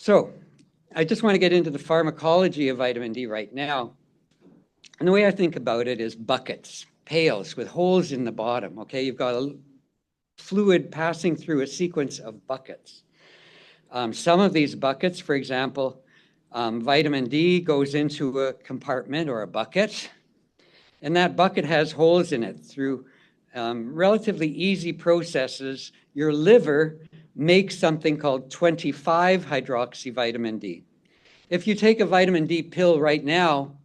So I just want to get into the pharmacology of vitamin D right now. And the way I think about it is buckets, pails with holes in the bottom, okay? You've got a fluid passing through a sequence of buckets. Some of these buckets, for example, vitamin D goes into a compartment or a bucket, and that bucket has holes in it. Through relatively easy processes, your liver makes something called 25-hydroxyvitamin D. If you take a vitamin D pill right now,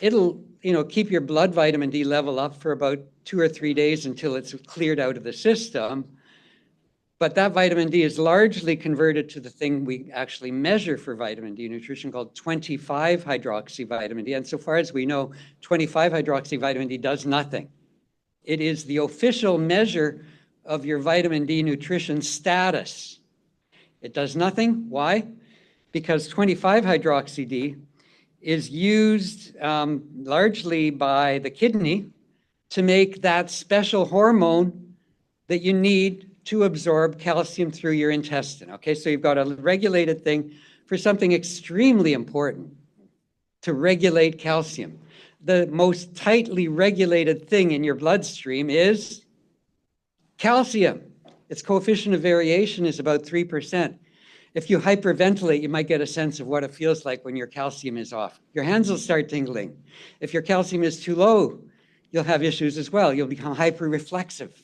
it'll keep your blood vitamin D level up for about 2 or 3 days until it's cleared out of the system. But that vitamin D is largely converted to the thing we actually measure for vitamin D nutrition called 25-hydroxyvitamin D. And so far as we know, 25-hydroxyvitamin D does nothing. It is the official measure of your vitamin D nutrition status. It does nothing. Why? Because 25-hydroxy-D is used largely by the kidney to make that special hormone that you need to absorb calcium through your intestine. Okay, so you've got a regulated thing for something extremely important, to regulate calcium. The most tightly regulated thing in your bloodstream is calcium. Its coefficient of variation is about 3%. If you hyperventilate, you might get a sense of what it feels like when your calcium is off. Your hands will start tingling. If your calcium is too low, you'll have issues as well. You'll become hyperreflexive.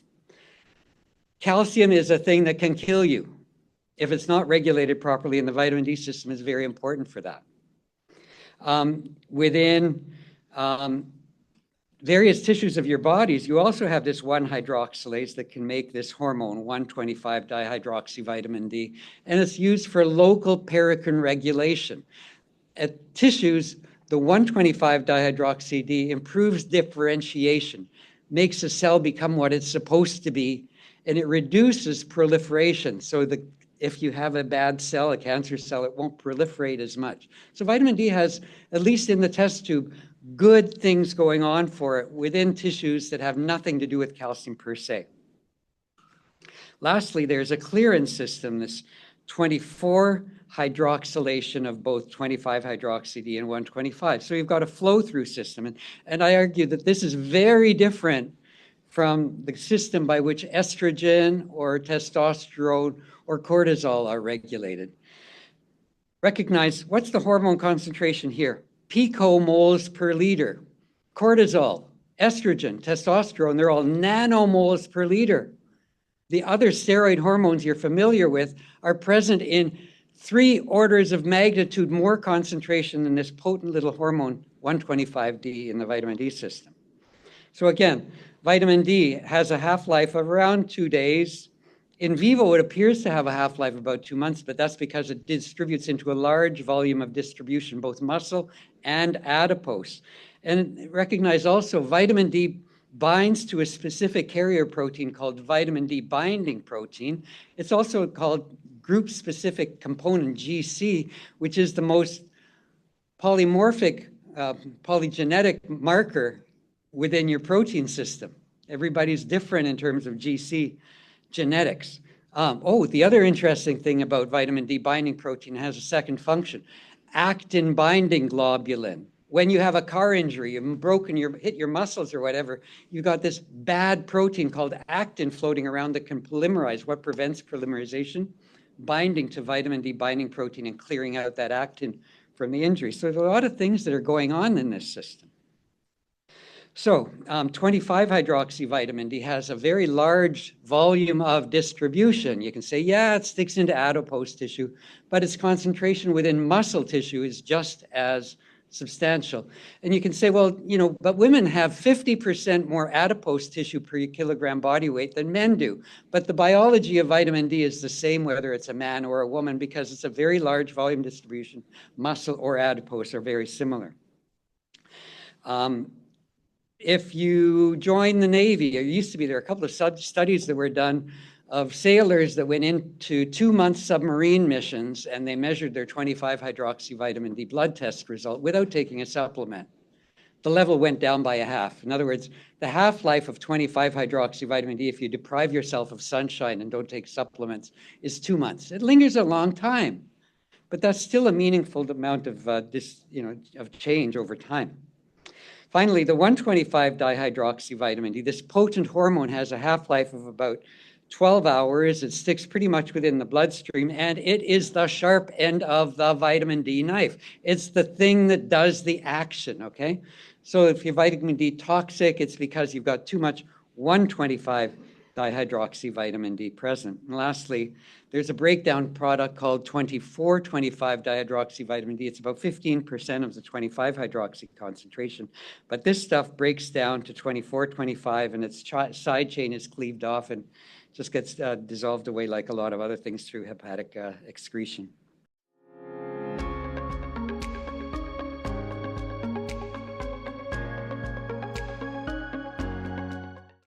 Calcium is a thing that can kill you if it's not regulated properly, and the vitamin D system is very important for that. Within various tissues of your bodies, you also have this 1-hydroxylase that can make this hormone, 1,25-dihydroxyvitamin D, and it's used for local paracrine regulation. At tissues, the 1,25-dihydroxy-D improves differentiation, makes a cell become what it's supposed to be, and it reduces proliferation. So if you have a bad cell, a cancer cell, it won't proliferate as much. So vitamin D has, at least in the test tube, good things going on for it within tissues that have nothing to do with calcium per se. Lastly, there's a clearance system, this 24-hydroxylation of both 25-hydroxy-D and 125. So you've got a flow-through system. And I argue that this is very different from the system by which estrogen or testosterone or cortisol are regulated. Recognize, what's the hormone concentration here? Picomoles per liter. Cortisol, estrogen, testosterone, they're all nanomoles per liter. The other steroid hormones you're familiar with are present in 3 orders of magnitude more concentration than this potent little hormone 125D in the vitamin D system. So again, vitamin D has a half-life of around 2 days. In vivo, it appears to have a half-life of about 2 months, but that's because it distributes into a large volume of distribution, both muscle and adipose. And recognize also, vitamin D binds to a specific carrier protein called vitamin D binding protein. It's also called group-specific component, GC, which is the most polymorphic, polygenetic marker within your protein system. Everybody's different in terms of GC genetics. The other interesting thing about vitamin D binding protein has a second function, actin binding globulin. When you have a car injury, you've hit your muscles or whatever, you got this bad protein called actin floating around that can polymerize. What prevents polymerization? Binding to vitamin D binding protein and clearing out that actin from the injury. So there's a lot of things that are going on in this system. So 25-hydroxyvitamin D has a very large volume of distribution. You can say, yeah, it sticks into adipose tissue, but its concentration within muscle tissue is just as substantial. And you can say, well, but women have 50% more adipose tissue per kilogram body weight than men do. But the biology of vitamin D is the same whether it's a man or a woman, because it's a very large volume distribution. Muscle or adipose are very similar. If you join the Navy, there used to be, there are a couple of studies that were done of sailors that went into 2-month submarine missions, and they measured their 25-hydroxyvitamin D blood test result without taking a supplement. The level went down by a half. In other words, the half-life of 25-hydroxyvitamin D, if you deprive yourself of sunshine and don't take supplements, is 2 months. It lingers a long time. but that's still a meaningful amount of of change over time. Finally, the 125 dihydroxyvitamin D, this potent hormone, has a half-life of about 12 hours. It sticks pretty much within the bloodstream, and it is the sharp end of the vitamin D knife. It's the thing that does the action, okay? So if your vitamin D toxic, it's because you've got too much 125 dihydroxyvitamin D present. And lastly, there's a breakdown product called 2425 dihydroxyvitamin D. It's about 15% of the 25 hydroxy concentration. But this stuff breaks down to 2425, and its side chain is cleaved off and just gets dissolved away like a lot of other things through hepatic excretion.